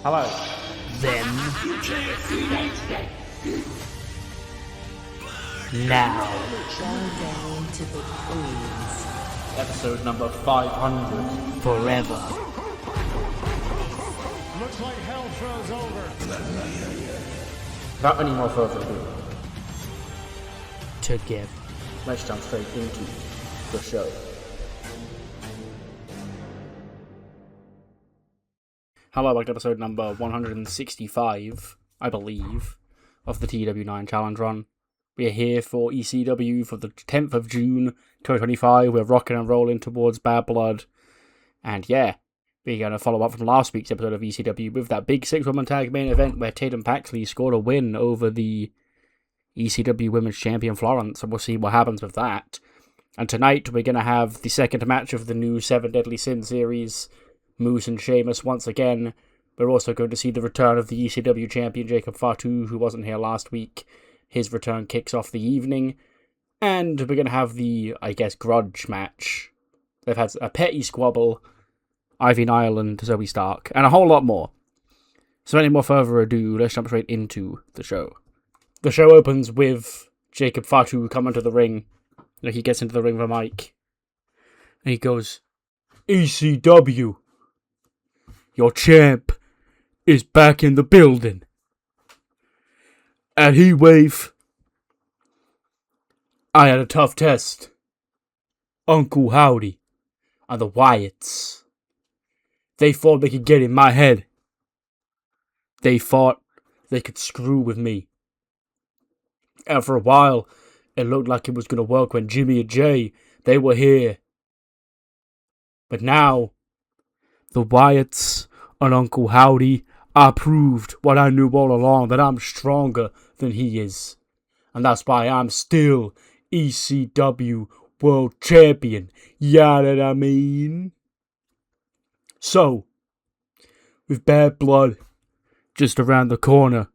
Hello. Then, now, Bow down to the queens. Episode number 500. forever. Looks like hell froze over. Without any more further ado, Together. let's jump straight into the show. Hello, welcome to episode number 165, I believe, of the TEW IX Challenge Run. We are here for ECW for the 10th of June, 2025. We're rocking and rolling towards Bad Blood. And yeah, we're going to follow up from last week's episode of ECW with that big six-woman tag main event where Tatum Paxley scored a win over the ECW Women's Champion Florence, and we'll see what happens with that. And tonight we're going to have the second match of the new 7 Deadly Sin series, Moose and Sheamus once again. We're also going to see the return of the ECW champion Jacob Fatu, who wasn't here last week. His return kicks off the evening. And we're going to have the, I guess, grudge match. They've had a petty squabble, Ivy Ireland, Zoe Stark, and a whole lot more. So any more further ado, let's jump straight into the show. The show opens with Jacob Fatu coming to the ring. He gets into the ring with a mic. And he goes, ECW, your champ is back in the building. At Heat Wave, I had a tough test. Uncle Howdy and the Wyatts. They thought they could get in my head. They thought they could screw with me. And for a while, it looked like it was going to work when Jimmy and Jay, they were here. But now, the Wyatts and Uncle Howdy, I proved what I knew all along, that I'm stronger than he is. And that's why I'm still ECW World Champion. You know what I mean? So, with Bad Blood just around the corner,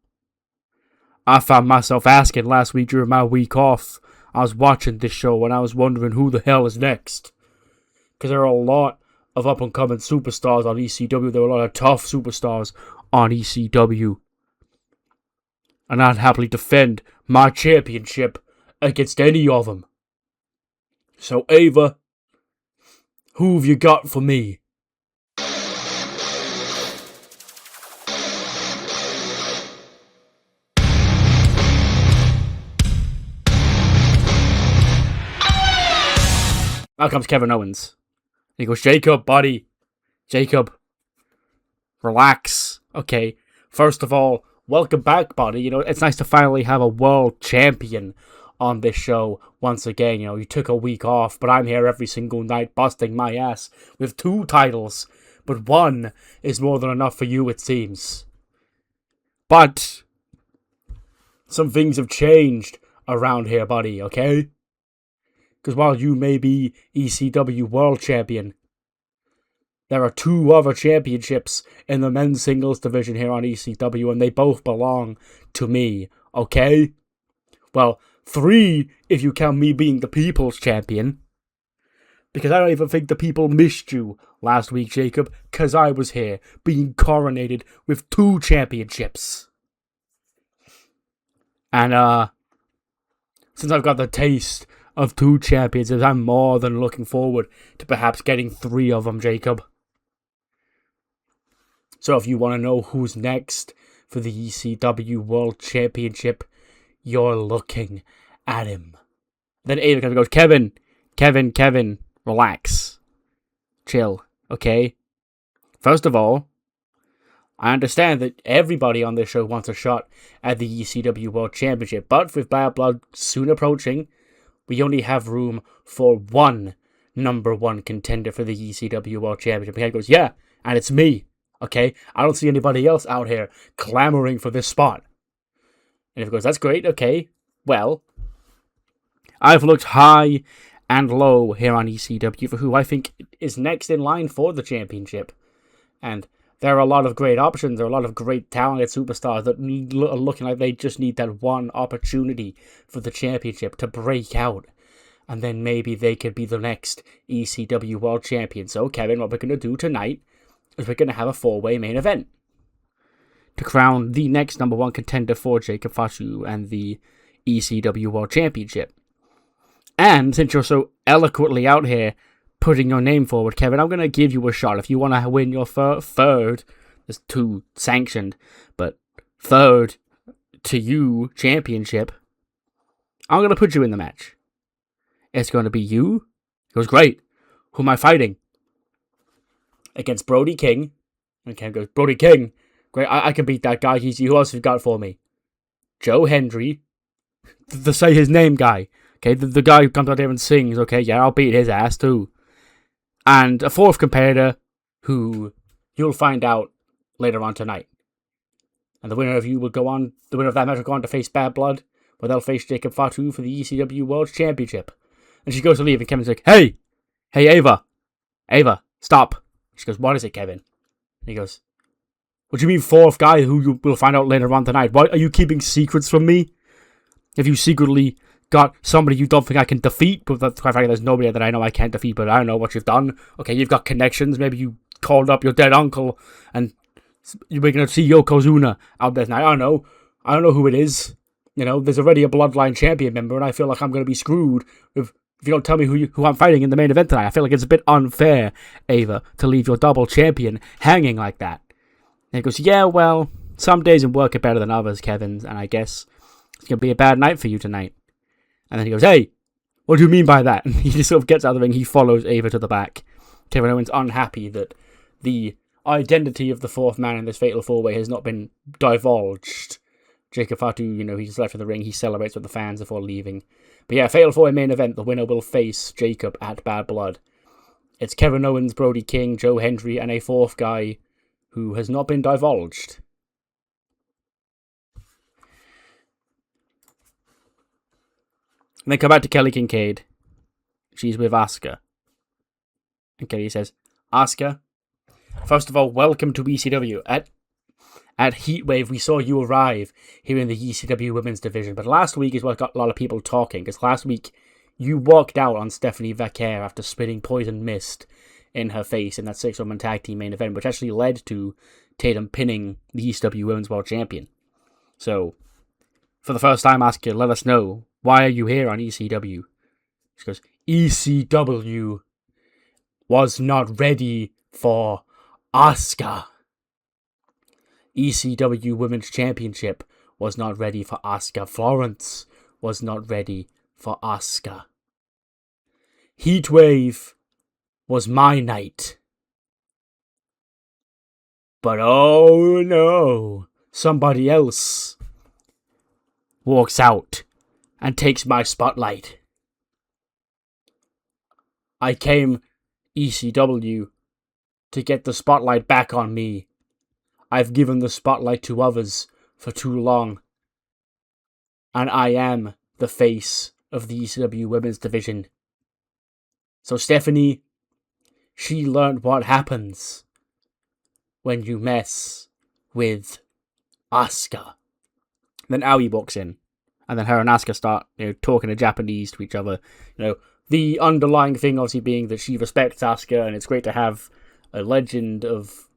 I found myself asking last week during my week off. I was watching this show and I was wondering who the hell is next. Because there are a lot of up-and-coming superstars on ECW. There are a lot of tough superstars on ECW. And I'd happily defend my championship against any of them. So, Ava, who have you got for me? Now comes Kevin Owens. He goes, Jacob, buddy. Jacob, relax. Okay, first of all, welcome back, buddy. You know, it's nice to finally have a world champion on this show once again. You know, you took a week off, but I'm here every single night busting my ass with 2 titles. But 1 is more than enough for you, it seems. But some things have changed around here, buddy, okay? Because while you may be ECW World Champion, there are 2 other championships in the men's singles division here on ECW, and they both belong to me, okay? Well, 3 if you count me being the People's Champion. Because I don't even think the people missed you last week, Jacob, because I was here, being coronated with 2 championships. And, since I've got the taste of 2 champions, I'm more than looking forward to perhaps getting 3 of them, Jacob. So if you want to know who's next for the ECW World Championship, you're looking at him. Then Ava goes, Kevin, relax. Chill, okay? First of all, I understand that everybody on this show wants a shot at the ECW World Championship, but with Bad Blood soon approaching, we only have room for 1 number 1 contender for the ECW World Championship. And he goes, yeah, and it's me, okay? I don't see anybody else out here clamoring for this spot. And he goes, that's great, okay. Well, I've looked high and low here on ECW for who I think is next in line for the championship. And there are a lot of great options. There are a lot of great talented superstars that are looking like they just need that 1 opportunity for the championship to break out. And then maybe they could be the next ECW World Champion. So, Kevin, what we're going to do tonight is we're going to have a 4-way main event. to crown the next number 1 contender for Jacob Fatu and the ECW World Championship. And since you're so eloquently out here putting your name forward, Kevin, I'm going to give you a shot. If you want to win your third, there's 2 sanctioned, but third to you championship, I'm going to put you in the match. It's going to be you. He goes, great. Who am I fighting? Against Brody King. And Ken goes, Brody King. Great, I can beat that guy. Who else have you got for me? Joe Hendry. The say his name guy. Okay, the guy who comes out there and sings. Okay, yeah, I'll beat his ass too. And a 4th competitor who you'll find out later on tonight. And the winner of that match will go on to face Bad Blood, where they'll face Jacob Fatu for the ECW World Championship. And she goes to leave, and Kevin's like, hey, Ava, stop. She goes, what is it, Kevin? And he goes, what do you mean 4th guy who you will find out later on tonight? Why are you keeping secrets from me? If you secretly got somebody you don't think I can defeat, but quite frankly, there's nobody that I know I can't defeat, but I don't know what you've done. Okay, you've got connections. Maybe you called up your dead uncle, and you're going to see Yokozuna out there tonight. I don't know who it is. You know, there's already a Bloodline champion member, and I feel like I'm going to be screwed if you don't tell me who I'm fighting in the main event tonight. I feel like it's a bit unfair, Ava, to leave your double champion hanging like that. And he goes, yeah, well, some days in work are better than others, Kevin, and I guess it's going to be a bad night for you tonight. And then he goes, hey, what do you mean by that? And he just sort of gets out of the ring. He follows Ava to the back. Kevin Owens unhappy that the identity of the 4th man in this fatal 4-way has not been divulged. Jacob Fatu, he just left for the ring. He celebrates with the fans before leaving. But yeah, fatal 4-way main event. The winner will face Jacob at Bad Blood. It's Kevin Owens, Brody King, Joe Hendry, and a 4th guy who has not been divulged. And then come back to Kelly Kincaid. She's with Asuka. And Kelly says, Asuka, first of all, welcome to ECW. At Heatwave, we saw you arrive here in the ECW Women's Division. But last week is what got a lot of people talking. Because last week, you walked out on Stephanie Vaquer after spitting poison mist in her face in that 6-woman tag team main event, which actually led to Tatum pinning the ECW Women's World Champion. So, for the first time, Asuka, let us know, why are you here on ECW? She goes, ECW was not ready for Asuka. ECW Women's Championship was not ready for Asuka. Florence was not ready for Asuka. Heatwave was my night. But oh no, somebody else walks out and takes my spotlight. I came ECW to get the spotlight back on me. I've given the spotlight to others for too long. And I am the face of the ECW Women's Division. So Stephanie, she learned what happens when you mess with Asuka. Then Aoi walks in. And then her and Asuka start, talking in Japanese to each other. The underlying thing obviously being that she respects Asuka, and it's great to have a legend of,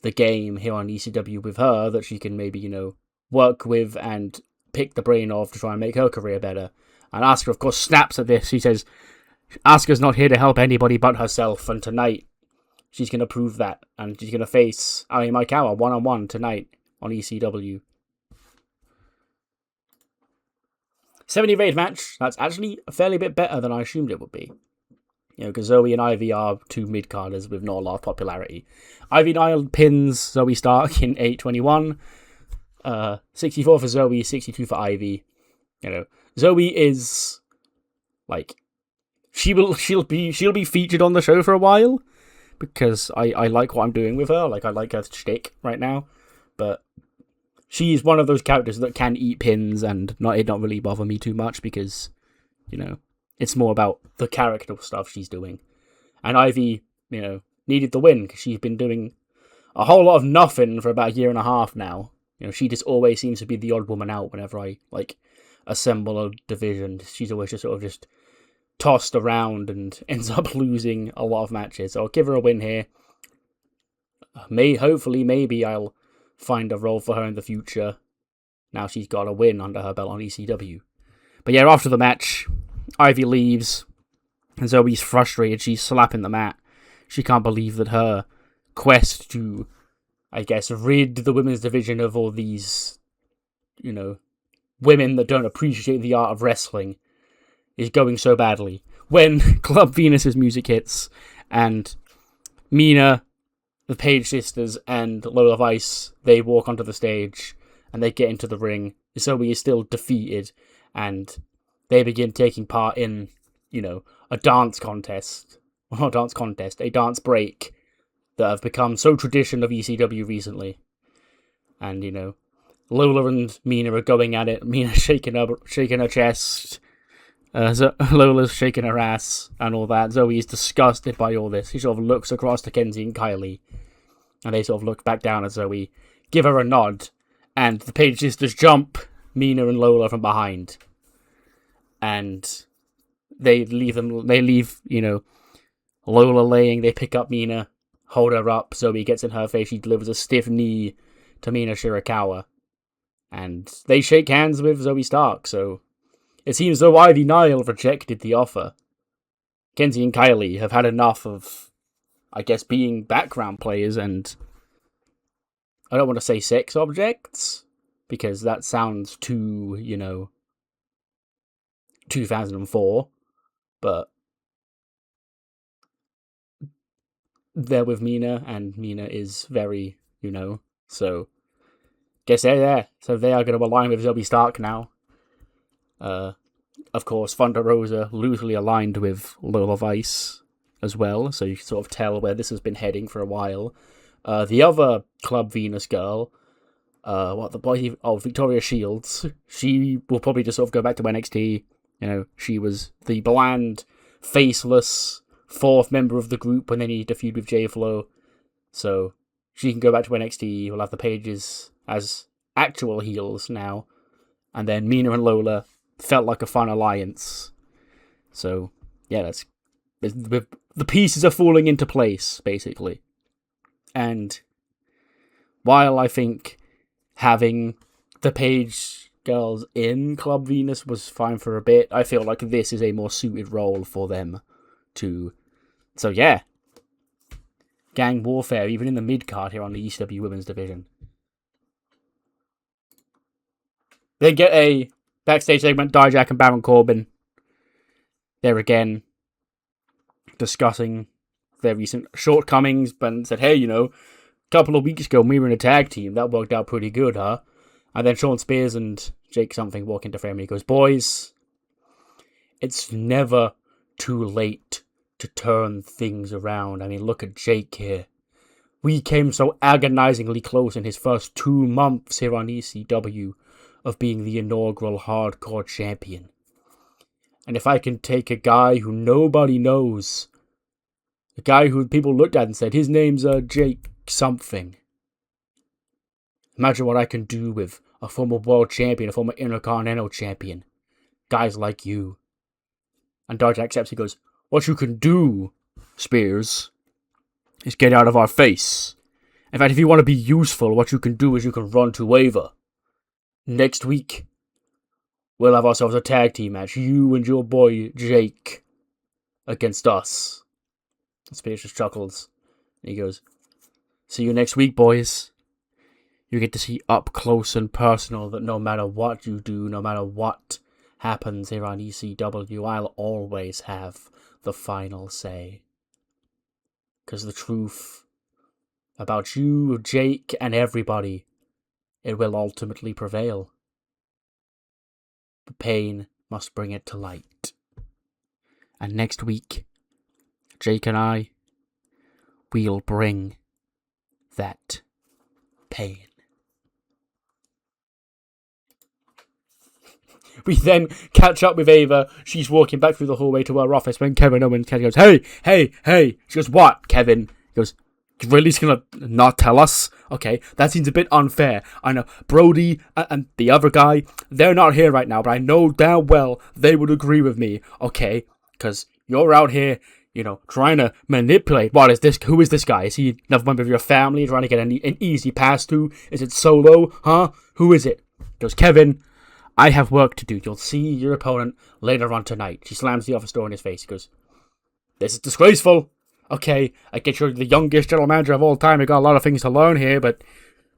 the game here on ECW with her that she can maybe, work with and pick the brain of to try and make her career better. And Asuka, of course, snaps at this. She says, Asuka's not here to help anybody but herself, and tonight she's going to prove that. And she's going to face Ai Maikawa one-on-one tonight on ECW. 70-rated match. That's actually a fairly bit better than I assumed it would be. Because Zoe and Ivy are 2 mid-carders with not a lot of popularity. Ivy Nile pins Zoe Stark in 8:21. 64 for Zoe, 62 for Ivy. Zoe is she'll be featured on the show for a while because I like what I'm doing with her. I like her shtick right now, but she's one of those characters that can eat pins and it not really bother me too much because it's more about the character stuff she's doing. And Ivy, needed the win because she's been doing a whole lot of nothing for about a year and a half now. She just always seems to be the odd woman out whenever I, assemble a division. She's always just sort of just tossed around and ends up losing a lot of matches. So I'll give her a win here. Maybe I'll find a role for her in the future. Now she's got a win under her belt on ECW. But yeah, after the match, Ivy leaves, and Zoe's frustrated. She's slapping the mat. She can't believe that her quest to, I guess, rid the women's division of all these, women that don't appreciate the art of wrestling is going so badly. When Club Venus's music hits, and Mina, the Page sisters, and Lola Vice, they walk onto the stage, and they get into the ring. Zoe is still defeated, and they begin taking part in, a dance contest. Well, not a dance contest, a dance break that have become so tradition of ECW recently. And, Lola and Mina are going at it. Mina shaking her chest. Lola's shaking her ass and all that. Zoe is disgusted by all this. She sort of looks across to Kenzie and Kylie, and they sort of look back down at Zoe, give her a nod, and the Page sisters jump Mina and Lola from behind. And they leave, Lola laying, they pick up Mina, hold her up, Zoe gets in her face, she delivers a stiff knee to Mina Shirakawa. And they shake hands with Zoe Stark, so it seems though Ivy Nile rejected the offer. Kenzie and Kylie have had enough of, I guess, being background players and, I don't want to say sex objects, because that sounds too, 2004, but they're with Mina, and Mina is very, so guess they're there. So they are going to align with Zoe Stark now. Of course, Thunder Rosa loosely aligned with Lola Vice as well, so you can sort of tell where this has been heading for a while. The other Club Venus girl, Victoria Shields, she will probably just sort of go back to NXT. She was the bland, faceless fourth member of the group when they needed to feud with J-Flo. So she can go back to NXT. We'll have the Pages as actual heels now. And then Mina and Lola felt like a fun alliance. So, yeah, the pieces are falling into place, basically. And while I think having the Page girls in Club Venus was fine for a bit, I feel like this is a more suited role for them to. So yeah, gang warfare even in the mid card here on the ECW Women's Division. They get a backstage segment. Dijak and Baron Corbin, they're again discussing their recent shortcomings, but said, hey, a couple of weeks ago we were in a tag team that worked out pretty good, huh? And then Sean Spears and Jake something walk into frame and he goes, boys, it's never too late to turn things around. I mean, look at Jake here. We came so agonizingly close in his first 2 months here on ECW of being the inaugural hardcore champion. And if I can take a guy who nobody knows, a guy who people looked at and said, his name's Jake something. Imagine what I can do with a former world champion, a former Intercontinental champion. Guys like you. And Dijak accepts. He goes, what you can do, Spears, is get out of our face. In fact, if you want to be useful, what you can do is you can run to Ava. Next week, we'll have ourselves a tag team match. You and your boy, Jake, against us. Spears just chuckles. And he goes, see you next week, boys. You get to see up close and personal that no matter what you do, no matter what happens here on ECW, I'll always have the final say. Because the truth about you, Jake, and everybody, it will ultimately prevail. But pain must bring it to light. And next week, Jake and I, we'll bring that pain. We then catch up with Ava. She's walking back through the hallway to her office when Kevin Owens goes, hey. She goes, what, Kevin? He goes, you really just gonna not tell us? Okay, that seems a bit unfair. I know Brody and the other guy, they're not here right now, but I know damn well they would agree with me, okay? Because you're out here, you know, trying to manipulate. What is this? Who is this guy? Is he another member of your family trying to get an easy pass to? Is it Solo? Huh? Who is it? He goes, Kevin, I have work to do. You'll see your opponent later on tonight. She slams the office door in his face. He goes, this is disgraceful. Okay, I get you're the youngest general manager of all time. You got a lot of things to learn here, but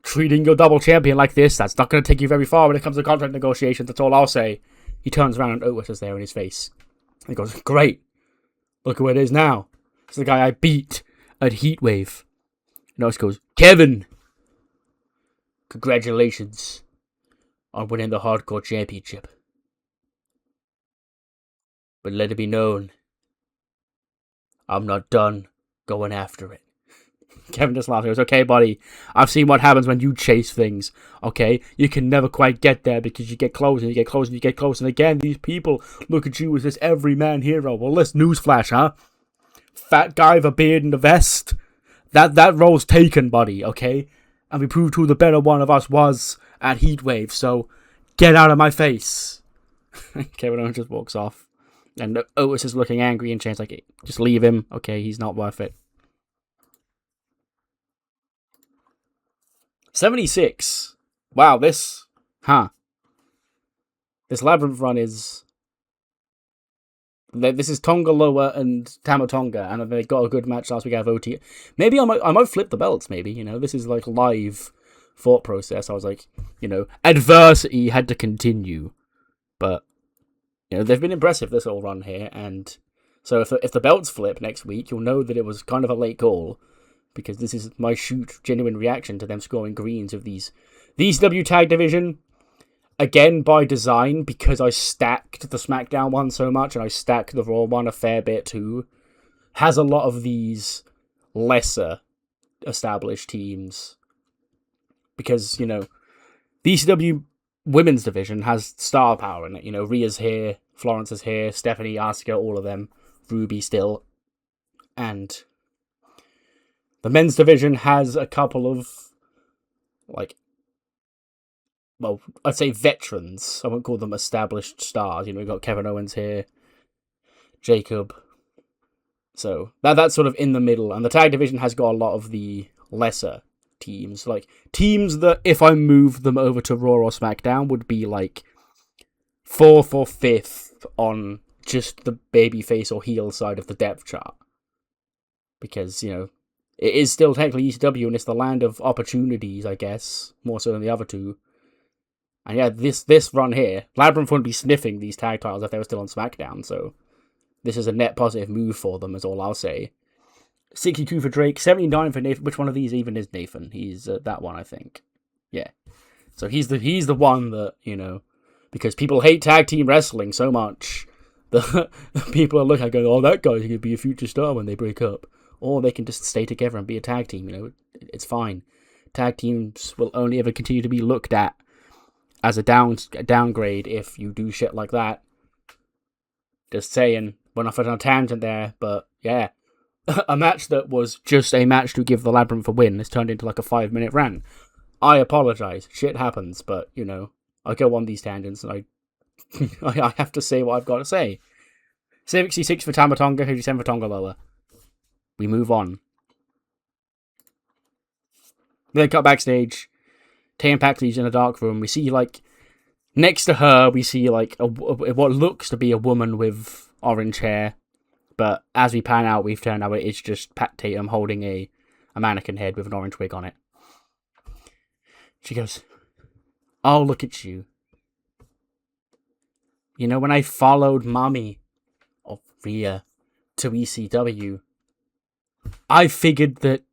treating your double champion like this, that's not going to take you very far when it comes to contract negotiations. That's all I'll say. He turns around and Otis is there in his face. He goes, great. Look at where it is now. It's the guy I beat at Heatwave. And Otis goes, Kevin, congratulations on winning the Hardcore Championship. But let it be known, I'm not done going after it. Kevin just laughs. He goes, okay, buddy, I've seen what happens when you chase things, okay? You can never quite get there because you get closer and you get closer and you get closer. And again, these people look at you as this everyman hero. Well, let's newsflash, huh? Fat guy with a beard and a vest. That role's taken, buddy, okay? And we proved who the better one of us was at Heatwave, so get out of my face. Kevin Owens just walks off. And Otis is looking angry and Shane's like, just leave him. Okay, he's not worth it. 76. Wow, this Labyrinth run is... This is Tonga Loa and Tamatonga, and they got a good match last week out of OT. Maybe I might flip the belts, maybe, you know, this is like live thought process. I was like, you know, adversity had to continue, but, you know, they've been impressive this whole run here, and so if the belts flip next week, you'll know that it was kind of a late call, because this is my genuine reaction to them scoring greens of these W Tag Division, again by design, because I stacked the SmackDown one so much, and I stacked the Raw one a fair bit too, has a lot of these lesser established teams, because, you know, the ECW women's division has star power in it. You know, Rhea's here, Florence is here, Stephanie, Asuka, all of them, Ruby still, and the men's division has a couple of, like, well, I'd say veterans. I won't call them established stars. You know, we've got Kevin Owens here, Jacob. So that's sort of in the middle. And the tag division has got a lot of the lesser teams. Like, teams that, if I moved them over to Raw or SmackDown, would be like 4th or 5th on just the babyface or heel side of the depth chart. Because, you know, it is still technically ECW, and it's the land of opportunities, I guess, more so than the other two. And yeah, this run here, Labyrinth wouldn't be sniffing these tag titles if they were still on SmackDown, so this is a net positive move for them, is all I'll say. 62 for Drake, 79 for Nathan. Which one of these even is Nathan? He's that one, I think. Yeah. So he's the one that, you know, because people hate tag team wrestling so much, the people are looking at going, oh, that guy's going to be a future star when they break up. Or they can just stay together and be a tag team, you know, it's fine. Tag teams will only ever continue to be looked at as a downgrade if you do shit like that. Just saying, went off on a tangent there, but yeah. A match that was just a match to give the Labyrinth a win has turned into like a 5-minute rant. I apologise, shit happens, but, you know, I go on these tangents and I have to say what I've got to say. 66 for Tamatonga, 57 for Tonga Loa. We move on. We then cut backstage. Tay and Paxley's in a dark room. We see, like, next to her, we see, like, what looks to be a woman with orange hair. But as we pan out, we've turned out it's just Pat Tatum holding a mannequin head with an orange wig on it. She goes, oh, look at you. You know, when I followed Mommy, or Rhea, to ECW, I figured that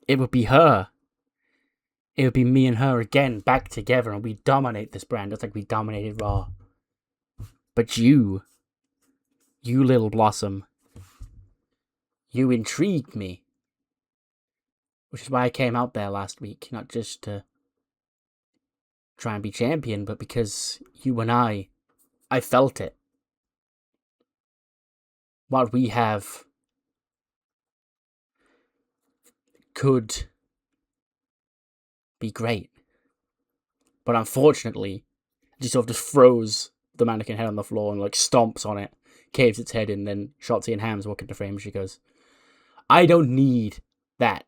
it would be her. It would be me and her again, back together, and we dominate this brand, just like we dominated Raw. But you little blossom, you intrigued me. Which is why I came out there last week, not just to try and be champion, but because you and I felt it. What we have could be great. But unfortunately, she sort of just throws the mannequin head on the floor and like stomps on it. caves its head in. Then Shotzi and Hams walk into frame. She goes, I don't need that.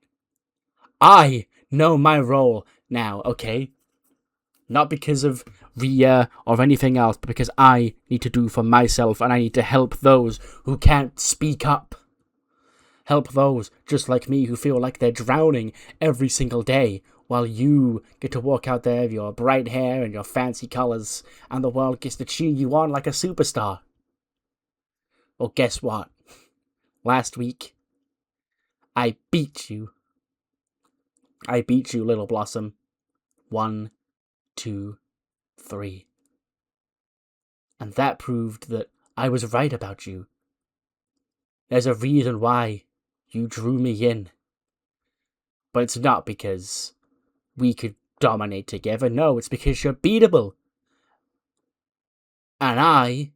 I know my role now, okay? Not because of Rhea or anything else, but because I need to do for myself, and I need to help those who can't speak up. Help those just like me who feel like they're drowning every single day, while you get to walk out there with your bright hair and your fancy colours, and the world gets to cheer you on like a superstar. Well, guess what? Last week, I beat you. I beat you, Little Blossom. 1, 2, 3. And that proved that I was right about you. There's a reason why you drew me in. But it's not because we could dominate together. No, it's because you're beatable. And I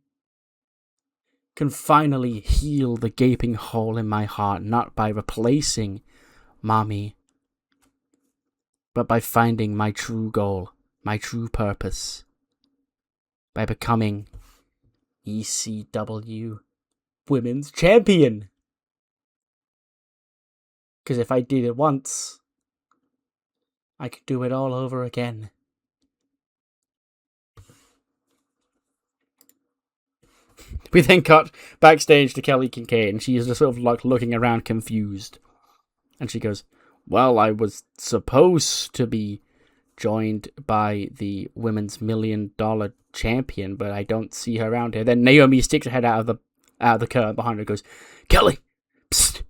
can finally heal the gaping hole in my heart, not by replacing Mommy, but by finding my true goal, my true purpose, by becoming ECW Women's Champion. Because if I did it once, I could do it all over again. We then cut backstage to Kelly Kincaid, and she is just sort of like looking around confused. And she goes, well, I was supposed to be joined by the Women's $1 Million Champion, but I don't see her around here. Then Naomi sticks her head out of the curtain behind her and goes, Kelly! Psst!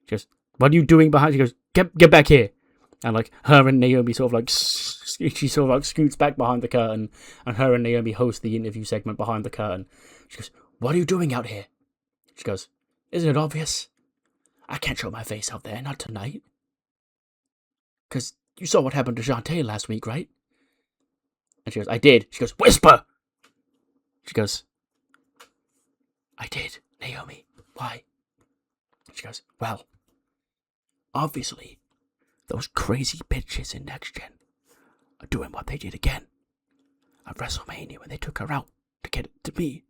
She goes, what are you doing behind? She goes, get back here. And like her and Naomi sort of like, she sort of like scoots back behind the curtain, and her and Naomi host the interview segment behind the curtain. She goes, what are you doing out here? She goes, isn't it obvious? I can't show my face out there, not tonight. Because you saw what happened to Shantae last week, right? And she goes, I did. She goes, whisper! She goes, I did, Naomi. Why? She goes, well, obviously, those crazy bitches in Next Gen are doing what they did again at WrestleMania when they took her out to get it to me.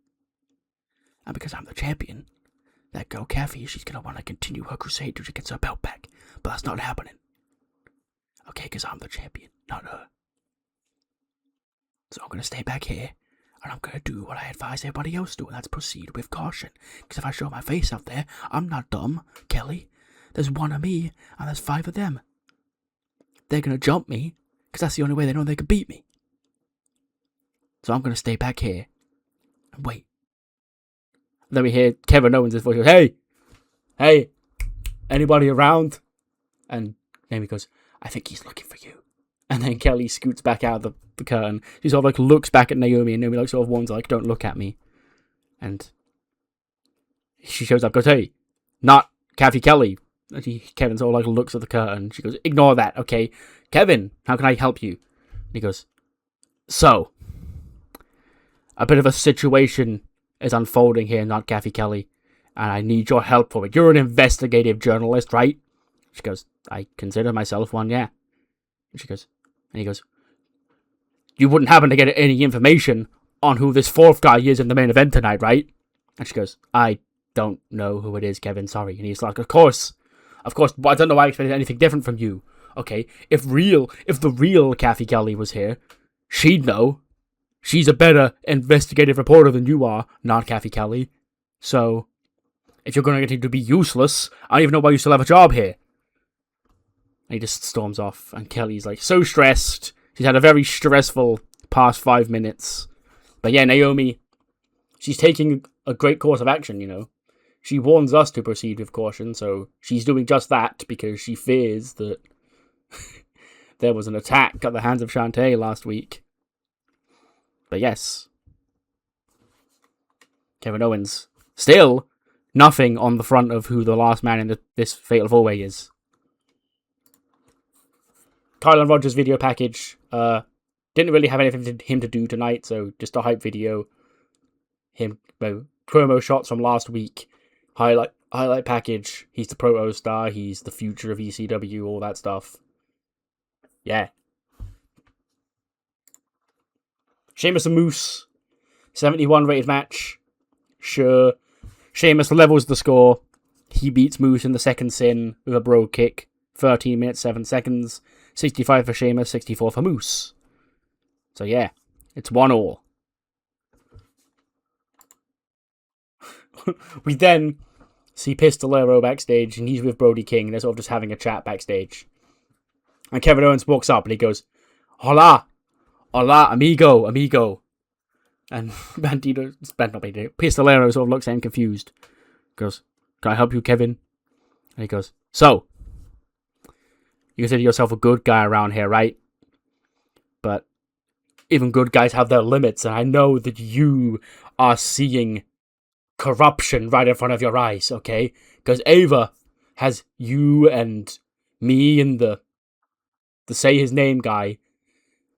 And because I'm the champion, that girl Kathy, she's going to want to continue her crusade till she gets her belt back. But that's not happening. Okay, because I'm the champion, not her. So I'm going to stay back here, and I'm going to do what I advise everybody else to do, and that's proceed with caution. Because if I show my face out there, I'm not dumb, Kelly. There's one of me, and there's 5 of them. They're going to jump me, because that's the only way they know they can beat me. So I'm going to stay back here and wait. And then we hear Kevin Owens' voice goes, hey, anybody around? And Naomi goes, I think he's looking for you. And then Kelly scoots back out of the curtain. She sort of like looks back at Naomi, and Naomi like sort of warns her, like, don't look at me. And she shows up, goes, hey, not Kathy Kelly. And Kevin sort of like looks at the curtain. She goes, ignore that, okay? Kevin, how can I help you? And he goes, so, a bit of a situation is unfolding here, not Kathy Kelly, and I need your help for it. You're an investigative journalist, right? She goes, I consider myself one, yeah. And he goes, you wouldn't happen to get any information on who this 4th guy is in the main event tonight, right? And she goes, I don't know who it is, Kevin, sorry. And he's like, of course, I don't know why I expected anything different from you. Okay, if the real Kathy Kelly was here, she'd know. She's a better investigative reporter than you are, not Kathy Kelly. So, if you're going to get to be useless, I don't even know why you still have a job here. And he just storms off, and Kelly's like so stressed. She's had a very stressful past 5 minutes. But yeah, Naomi, she's taking a great course of action, you know. She warns us to proceed with caution, so she's doing just that because she fears that there was an attack at the hands of Shantae last week. But yes, Kevin Owens, still nothing on the front of who the last man in this Fatal 4-Way is. Kylan Rodgers video package, didn't really have anything for him to do tonight, so just a hype video. Promo shots from last week, highlight package. He's the proto star, he's the future of ECW, all that stuff. Yeah. Sheamus and Moose, 71 rated match. Sure. Sheamus levels the score. He beats Moose in the second sin with a bro kick. 13 minutes, 7 seconds. 65 for Sheamus, 64 for Moose. So yeah, it's 1-1. We then see Pistolero backstage, and he's with Brody King, and they're sort of just having a chat backstage. And Kevin Owens walks up, and he goes, "Hola, hola, amigo." And Pistolero sort of looks at him confused. Goes, "Can I help you, Kevin?" And he goes, "So, you consider yourself a good guy around here, right? But even good guys have their limits, and I know that you are seeing corruption right in front of your eyes, okay? Because Ava has you and me and the say his name guy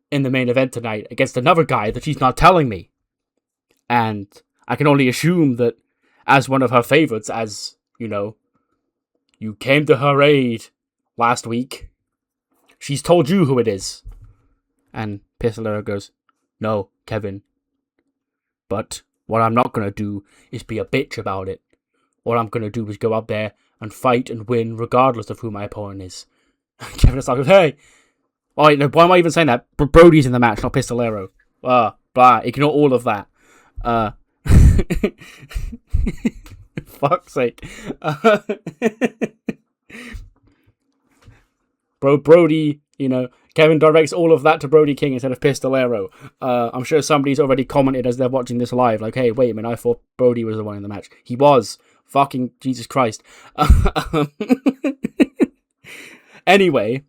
in the main event tonight against another guy that she's not telling me. And I can only assume that as one of her favorites, as, you know, you came to her aid last week, she's told you who it is." And Pistolero goes, "No, Kevin. But what I'm not going to do is be a bitch about it. What I'm going to do is go out there and fight and win regardless of who my opponent is." Kevin is like, "Hey, why am I even saying that? Brody's in the match, not Pistolero. Blah, ignore all of that. Fuck's sake. Brody, you know, Kevin directs all of that to Brody King instead of Pistolero. I'm sure somebody's already commented as they're watching this live, like, "Hey, wait a minute, I thought Brody was the one in the match." He was. Fucking Jesus Christ. Anyway,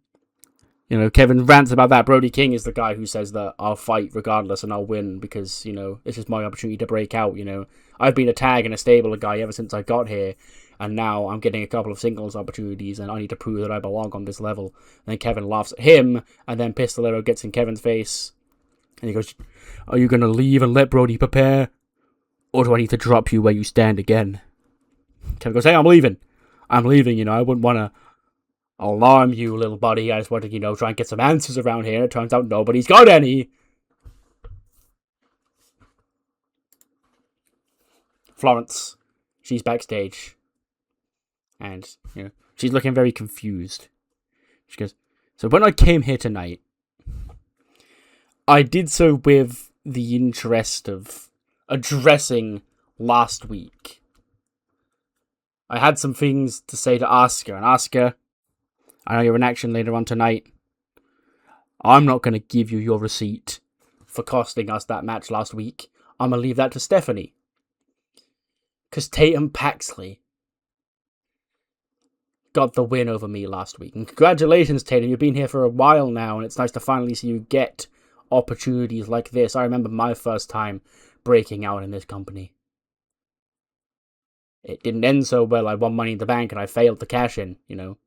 you know, Kevin rants about that. Brody King is the guy who says that I'll fight regardless and I'll win because, you know, this is my opportunity to break out, you know. I've been a tag and a stable guy ever since I got here, and now I'm getting a couple of singles opportunities, and I need to prove that I belong on this level. And then Kevin laughs at him, and then Pistolero gets in Kevin's face, and he goes, "Are you going to leave and let Brody prepare? Or do I need to drop you where you stand again?" Kevin goes, "Hey, I'm leaving, you know, I wouldn't want to alarm you, little buddy. I just wanted to, you know, try and get some answers around here. It turns out nobody's got any." Florence, she's backstage. And, you know, she's looking very confused. She goes, "So when I came here tonight, I did so with the interest of addressing last week. I had some things to say to Asuka, and Asuka, I know you're in action later on tonight. I'm not going to give you your receipt for costing us that match last week. I'm going to leave that to Stephanie. Because Tatum Paxley got the win over me last week. And congratulations, Tatum. You've been here for a while now, and it's nice to finally see you get opportunities like this. I remember my first time breaking out in this company. It didn't end so well. I won Money in the Bank, and I failed to cash in, you know.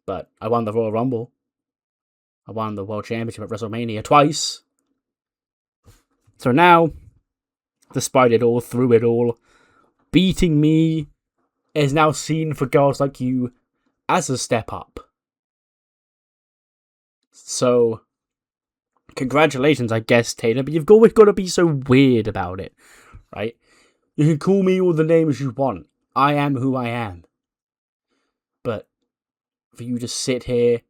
But I won the Royal Rumble. I won the World Championship at WrestleMania twice. So now, despite it all, through it all, beating me is now seen for girls like you as a step up. So, congratulations, I guess, Taylor, but you've always got to be so weird about it, right? You can call me all the names you want. I am who I am. But for you to sit here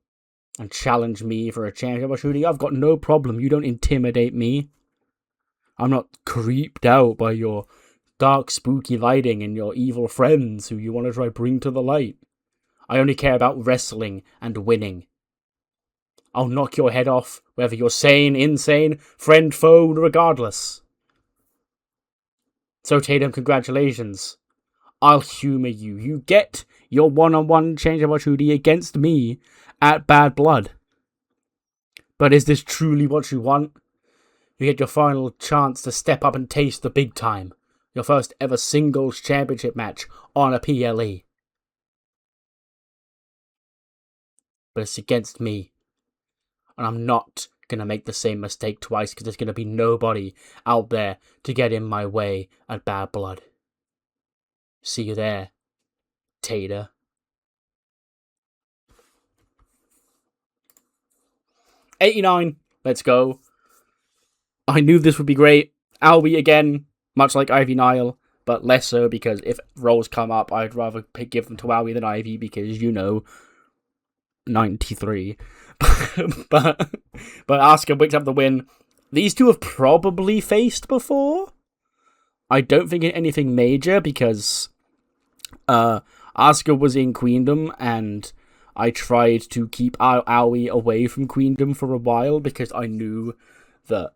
and challenge me for a championship opportunity, I've got no problem. You don't intimidate me. I'm not creeped out by your dark, spooky lighting and your evil friends who you want to try bring to the light. I only care about wrestling and winning. I'll knock your head off, whether you're sane, insane, friend, foe, regardless. So, Tatum, congratulations. I'll humour you. You get your one-on-one change of opportunity against me at Bad Blood. But is this truly what you want? You get your final chance to step up and taste the big time. Your first ever singles championship match on a PLE. But it's against me. And I'm not going to make the same mistake twice because there's going to be nobody out there to get in my way at Bad Blood. See you there, Tater. '89, let's go. I knew this would be great. Albie again, much like Ivy Nile, but less so because if roles come up, I'd rather give them to Aoi than Ivy because, 93. but Asuka picks up the win. These two have probably faced before. I don't think anything major because Asuka was in Queendom and I tried to keep Aoi away from Queendom for a while because I knew that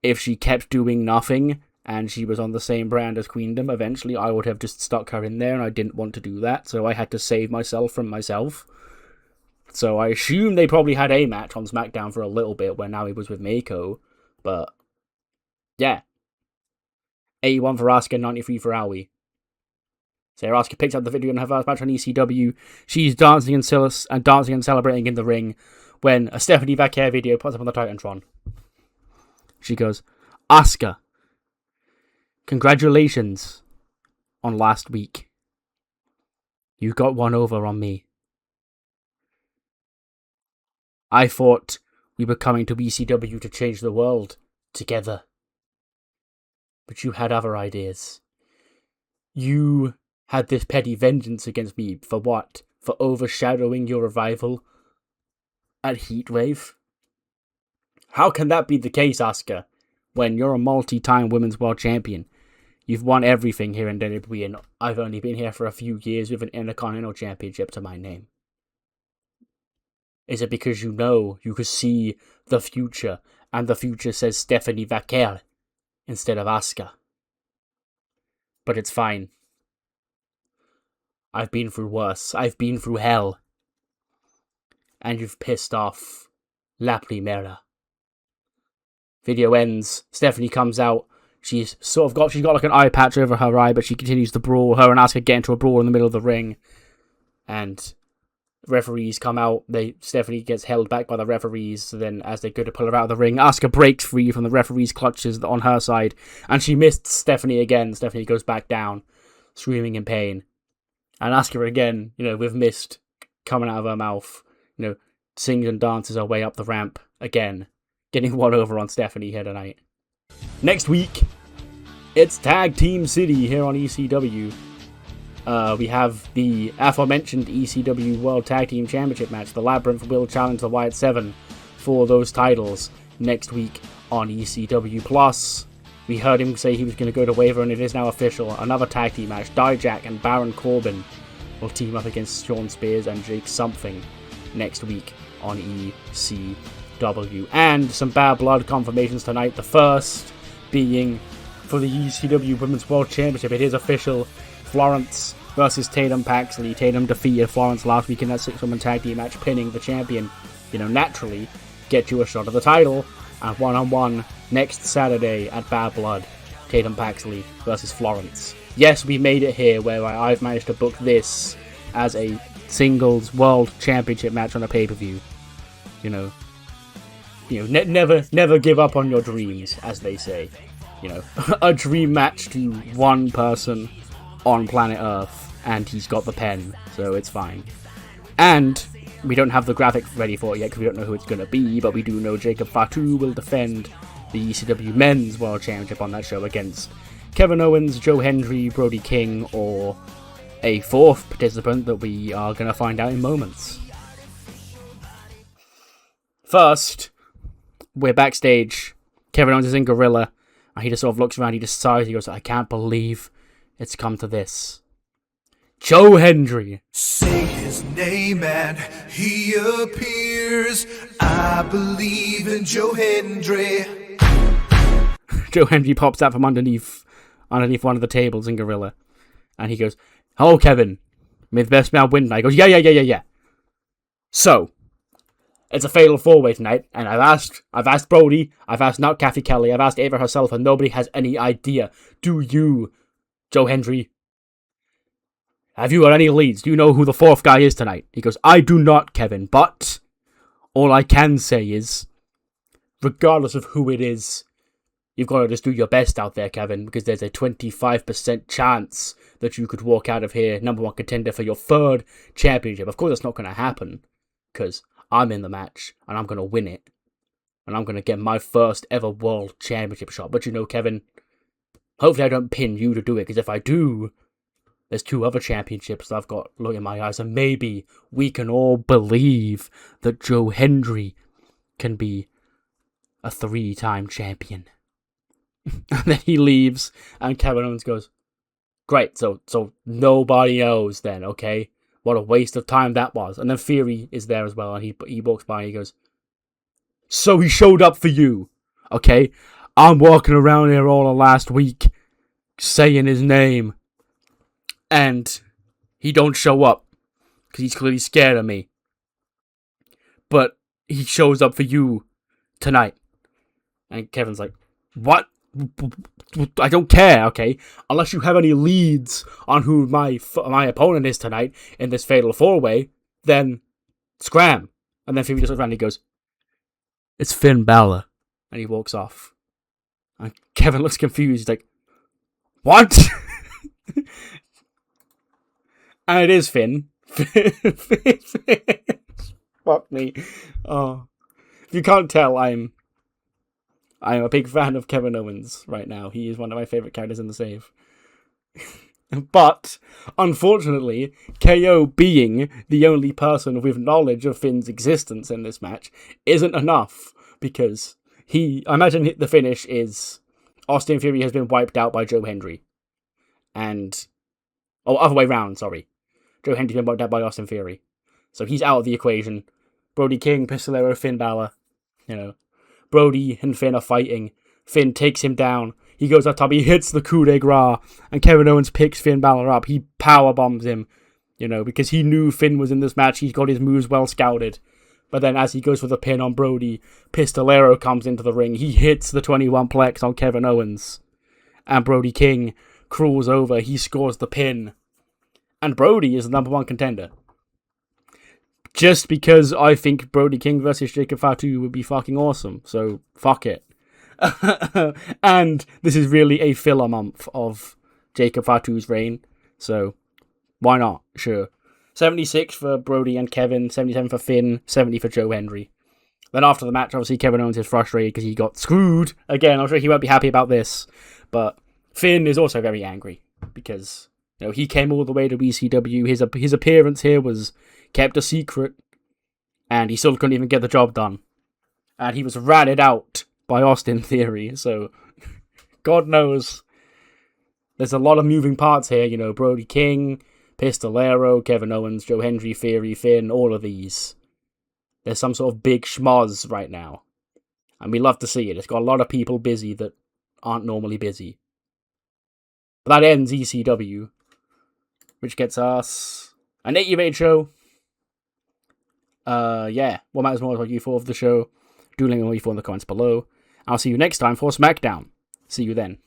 if she kept doing nothing and she was on the same brand as Queendom, eventually I would have just stuck her in there, and I didn't want to do that, so I had to save myself from myself. So I assume they probably had a match on SmackDown for a little bit when Aoi was with Meiko, but yeah. 81 for Asuka, 93 for Aoi. So Asuka picks up the victory in her first match on ECW. She's dancing and celebrating in the ring when a Stephanie Vaquer video pops up on the Titantron. She goes, Asuka, congratulations on last week. You got one over on me. I thought we were coming to ECW to change the world together. But you had other ideas. You had this petty vengeance against me for what? For overshadowing your revival at Heatwave? How can that be the case, Asuka, when you're a multi-time Women's World Champion? You've won everything here in WWE, and I've only been here for a few years with an Intercontinental Championship to my name. Is it because you could see the future, and the future says Stephanie Vaquer instead of Asuka? But it's fine. I've been through worse. I've been through hell. And you've pissed off La Primera. Video ends. Stephanie comes out. She's got like an eye patch over her eye, but she continues to brawl. Her and Asuka get into a brawl in the middle of the ring. And referees come out. Stephanie gets held back by the referees. So then as they go to pull her out of the ring, Asuka breaks free from the referee's clutches on her side. And she missed Stephanie again. Stephanie goes back down, screaming in pain. And Asuka again, with mist coming out of her mouth, sings and dances her way up the ramp again, getting one over on Stephanie here tonight. Next week, it's Tag Team City here on ECW. We have the aforementioned ECW World Tag Team Championship match. The Labyrinth will challenge the Wyatt 7 for those titles next week on ECW+. We heard him say he was going to go to Waiver, and it is now official. Another tag team match. Dijak and Baron Corbin will team up against Sean Spears and Jake Something next week on ECW. And some Bad Blood confirmations tonight. The first being for the ECW Women's World Championship. It is official. Florence versus Tatum Paxley. Tatum defeated Florence last week in that 6-woman tag team match, pinning the champion. Naturally, get you a shot at the title. And one-on-one next Saturday at Bad Blood. Tatum Paxley versus Florence. Yes, we made it here where I've managed to book this as a singles world championship match on a pay-per-view. Never give up on your dreams, as they say. A dream match to one person on planet Earth, and he's got the pen, so it's fine. And we don't have the graphic ready for it yet because we don't know who it's going to be, but we do know Jacob Fatu will defend the ECW Men's World Championship on that show against Kevin Owens, Joe Hendry, Brody King, or a fourth participant that we are going to find out in moments. First, we're backstage. Kevin Owens is in Gorilla, and he just sort of looks around, he just sighs, he goes, I can't believe it's come to this. Joe Hendry. Say his name and he appears. I believe in Joe Hendry. Joe Hendry pops out from underneath one of the tables in Gorilla. And he goes, hello, Kevin. May the best man win tonight. He goes, yeah. So, it's a fatal four-way tonight, and I've asked Brody, I've asked not Kathy Kelly, I've asked Ava herself, and nobody has any idea. Do you, Joe Hendry? Have you got any leads? Do you know who the fourth guy is tonight? He goes, I do not, Kevin, but all I can say is, regardless of who it is, you've got to just do your best out there, Kevin, because there's a 25% chance that you could walk out of here number one contender for your third championship. Of course, that's not going to happen, because I'm in the match, and I'm going to win it, and I'm going to get my first ever world championship shot. But Kevin, Hopefully I don't pin you to do it, because if I do, there's 2 other championships that I've got looking in my eyes, and maybe we can all believe that Joe Hendry can be a 3-time champion. And then he leaves, and Kevin Owens goes, great, so nobody knows then, okay? What a waste of time that was. And then Theory is there as well, and he walks by and he goes, so he showed up for you, okay? I'm walking around here all of last week saying his name, and he don't show up because he's clearly scared of me. But he shows up for you tonight. And Kevin's like, what? I don't care, okay? Unless you have any leads on who my opponent is tonight in this fatal 4-way, then scram. And then Theory just looks around and he goes, it's Finn Balor. And he walks off. And Kevin looks confused. He's like, what? And it is Finn. Fuck me. Oh. If you can't tell, I'm a big fan of Kevin Owens right now. He is one of my favourite characters in the save. But, unfortunately, KO being the only person with knowledge of Finn's existence in this match isn't enough, because I imagine the finish is Austin Theory has been wiped out by Joe Hendry. Other way round, sorry. Joe Hendry's been wiped out by Austin Theory. So he's out of the equation. Brody King, Pistolero, Finn Balor. Brody and Finn are fighting. Finn takes him down. He goes up top, he hits the coup de grace, and Kevin Owens picks Finn Balor up. He power bombs him, because he knew Finn was in this match. He's got his moves well scouted. But then as he goes for the pin on Brody, Pistolero comes into the ring. He hits the 21 plex on Kevin Owens. And Brody King crawls over. He scores the pin. And Brody is the number 1 contender. Just because I think Brody King versus Jacob Fatu would be fucking awesome. So, fuck it. And this is really a filler month of Jacob Fatu's reign. So, why not? Sure. 76 for Brody and Kevin, 77 for Finn, 70 for Joe Hendry. Then after the match, obviously Kevin Owens is frustrated because he got screwed. Again, I'm sure he won't be happy about this. But Finn is also very angry because, he came all the way to ECW. His appearance here was kept a secret, and he still couldn't even get the job done. And he was ratted out by Austin Theory, so God knows. There's a lot of moving parts here, Brody King, Pistolero, Kevin Owens, Joe Hendry, Theory, Finn, all of these. There's some sort of big schmoz right now. And we love to see it. It's got a lot of people busy that aren't normally busy. But that ends ECW, which gets us an 8-8 show. What matters more is what you thought of the show. Do let me know what you thought in the comments below. I'll see you next time for SmackDown. See you then.